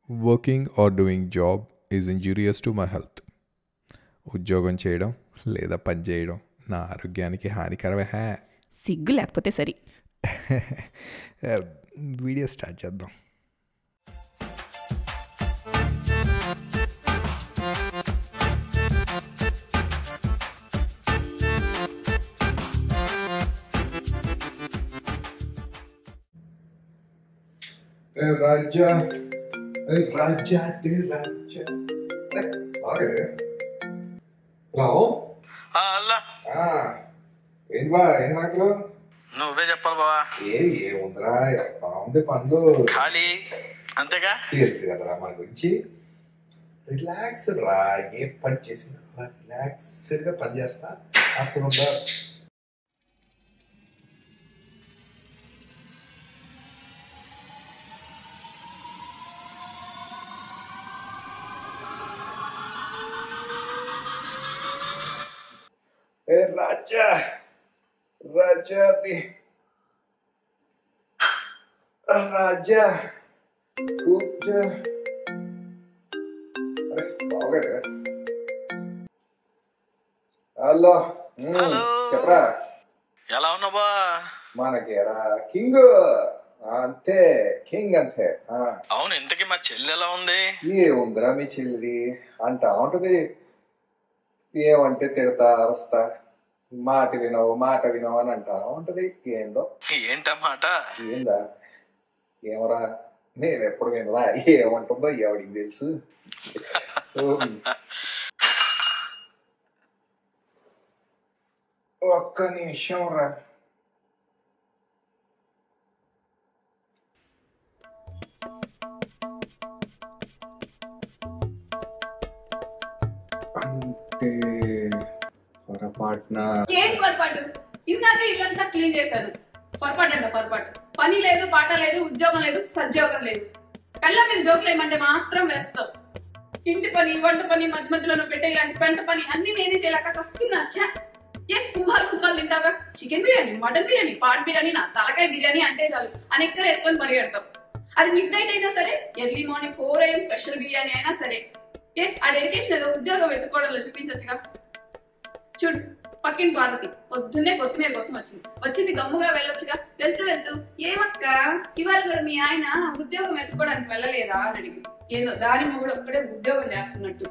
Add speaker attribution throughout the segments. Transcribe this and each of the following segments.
Speaker 1: Working or doing job is injurious to my health. ఉద్యోగం చేయడం లేదా పని చేయడం నా ఆరోగ్యానికి హానికరమే.
Speaker 2: సిగ్గు లేకపోతే సరి.
Speaker 1: వీడియో స్టార్ట్ చేద్దాం. రాజా రాజా రాజా హలో
Speaker 3: అల్లా
Speaker 1: ఏంటి బా ఏం మాటలు?
Speaker 3: నువ్వే చెప్పాలి బావా.
Speaker 1: ఏముందిరా బాగుంది పనులు
Speaker 3: ఖాళీ అంతేగా.
Speaker 1: తెలుసు కదరా మన గురించి. రిలాక్స్డ్ రా, ఏ పని చేసినా రిలాక్స్డ్ గా పని చేస్తా. అక్కడ రాజా రాజాది రాజా కూర్చో. బాగుంది. Hello
Speaker 3: hello.
Speaker 1: చెప్పరా.
Speaker 3: ఎలా ఉన్నావు బా?
Speaker 1: మనకి కింగ్ అంతే, కింగ్ అంతే.
Speaker 3: అవును, ఇంతకీ మా చెల్లి ఎలా ఉంది?
Speaker 1: ఏముందిరా మీ చెల్లి అంటా ఉంటది. ఏమంటే తిడతా అరస్తా, మాట వినవు అని అంటా ఉంటది. ఏందో
Speaker 3: ఏంటన్నమాట?
Speaker 1: ఏందా ఏమరా, నేను ఎప్పుడు వినలా. ఏమంటుందో ఎవడికి తెలుసు. ఒక్క నిమిషం రా. అంటే పొరపాటున
Speaker 2: ఏం పొరపాటు? ఇందాక ఇల్లంతా క్లీన్ చేశాను. పొరపాటు అంట పొరపాటు. పని లేదు, పాట లేదు, ఉద్యోగం లేదు, సద్యోగం లేదు. కళ్ళ మీద జోకులు ఏమంటే మాత్రం వేస్తావు. ఇంటి పని, వంట పని, మధ్య మధ్యలో నువ్వు పెట్టే ఇలాంటి పెంట పని అన్ని నేనే చేయలేక వస్తున్నా. ఏం కుంభాలు తింటావా? Chicken biryani, mutton biryani, pot biryani, నా తలకాయ బిర్యానీ అంటే చాలు అని ఎక్కడ వేసుకొని పరిగెడతావు. అది మిడ్ నైట్ అయినా సరే, early morning 4 AM special biryani అయినా సరే. ఆ డెడికేషన్ ఏదో ఉద్యోగం వెతుక్కోవడంలో చూపించచ్చుగా. చూడు, పక్కిన పార్వతి పొద్దున్నే కొత్తిమీర కోసం వచ్చింది గమ్ముగా వెళ్ళొచ్చుగా. వెళ్తూ ఏమక్క ఇవాళ కూడా మీ ఆయన ఉద్యోగం వెతుక్కోవడానికి వెళ్ళలేదా అని అడిగింది. ఏదో దాని మొగుడు ఒక్కడే ఉద్యోగం చేస్తున్నట్టు.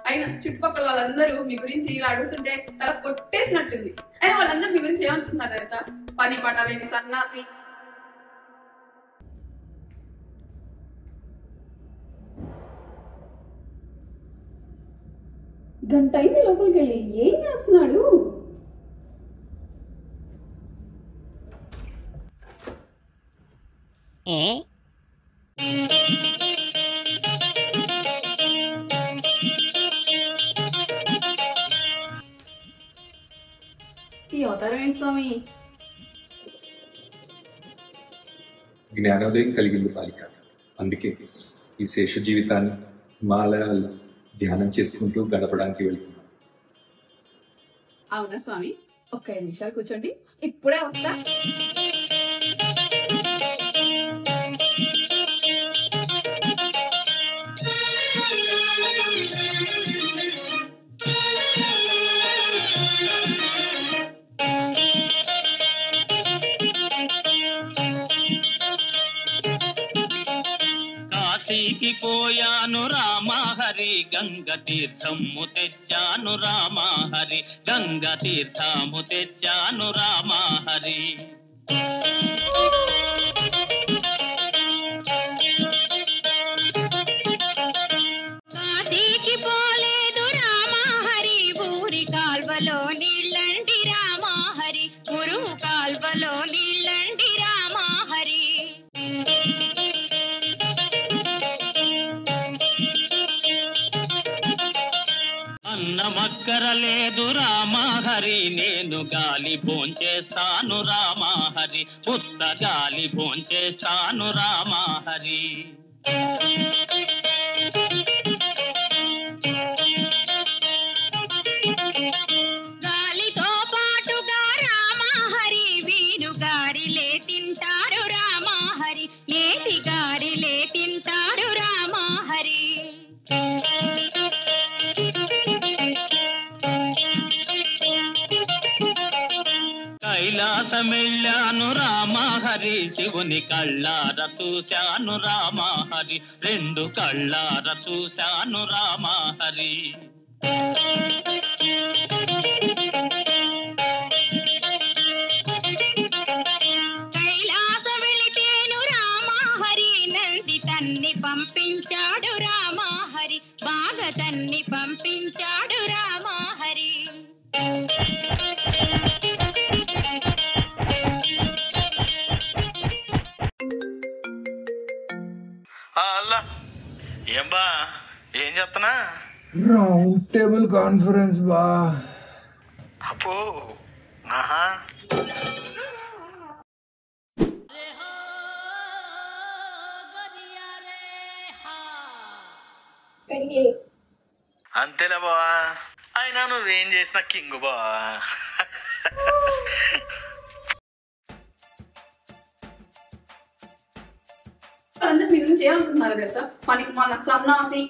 Speaker 2: అయినా చుట్టుపక్కల వాళ్ళందరూ మీ గురించి ఇలా అడుగుతుంటే తల కొట్టేసినట్టుంది. అయినా వాళ్ళందరూ మీ గురించి ఏమనుకుంటున్నారు తెలుసా? పని పట్టాలని సన్నాసి. గంట అయింది లోపలికి వెళ్ళి ఏం చేస్తున్నాడు? ఈ అవతారం ఏంటి స్వామి?
Speaker 4: జ్ఞానోదయం కలిగింది బాలిక. అందుకే ఈ శేష జీవితాన్ని హిమాలయాల్లో ధ్యానం చేసుకుంటూ గడపడానికి వెళ్తున్నాను.
Speaker 2: అవునా స్వామి? ఒక్క 5 నిమిషాలు కూర్చోండి, ఇప్పుడే వస్తా.
Speaker 5: కాశీకి పోయాను రామహరి, గంగ తీర్థము తెచ్చాను రామహరి, గంగ తీర్థము తెచ్చాను రామహరి.
Speaker 6: కాశీకి పోలేదు రామహరి, ఊరి కాల్వలో నీళ్ళండి రామహరి, మురుగు కాల్వలో నీళ్ళండి రామహరి.
Speaker 5: అన్నమక్కరలేదు రామహరి, నేను గాలి భోంచేస్తాను రామహరి, ఉత్త గాలి భోంచేస్తాను రామహరి.
Speaker 6: గాలితో పాటుగా రామహరి, వీరు గారిలే తింటారు రామహరి, నేటి గారిలే తింటారు రామ
Speaker 5: శివుని కళ్ళార చూశాను రామహరి, రెండు కళ్ళార చూశాను రామహరి.
Speaker 6: కైలాస వెళితేను రామహరి, నంది తన్ని పంపించాడు రామహరి, బాగా తన్ని పంపించాడు రామహరి.
Speaker 3: అల్లా ఏం బా ఏం చెప్తున్నా?
Speaker 7: రౌండ్ టేబుల్ కాన్ఫరెన్స్ బా.
Speaker 3: అప్పో ఆహా అంతేలే బావా, అయినా నువ్వేం చేసినా కింగ్ బావా.
Speaker 2: వాళ్ళందరూ మీ గురించి ఏమనుకుంటున్నారో తెలుసా? పనికి మన సన్నాసి.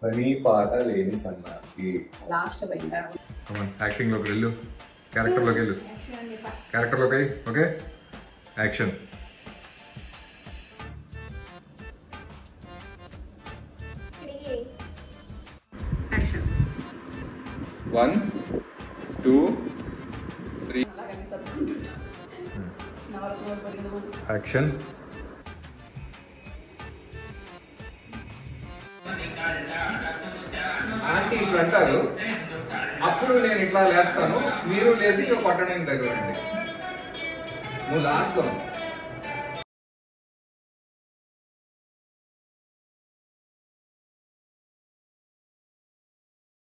Speaker 1: పని పాట లేని సన్నాసి.
Speaker 2: లాస్ట్ పోయిందా?
Speaker 7: యాక్టింగ్ లోకి వెళ్ళు, క్యారెక్టర్ లోకి వెళ్ళు, క్యారెక్టర్ లోకి. Okay action.
Speaker 2: Action.
Speaker 1: 1 2 3
Speaker 7: action.
Speaker 1: Aunty ఇట్లా అంటారు, అప్పుడు నేను ఇట్లా లేస్తాను, మీరు లేచి కొట్టడానికి దగ్గరండి. నువ్వు లాస్ట్ లో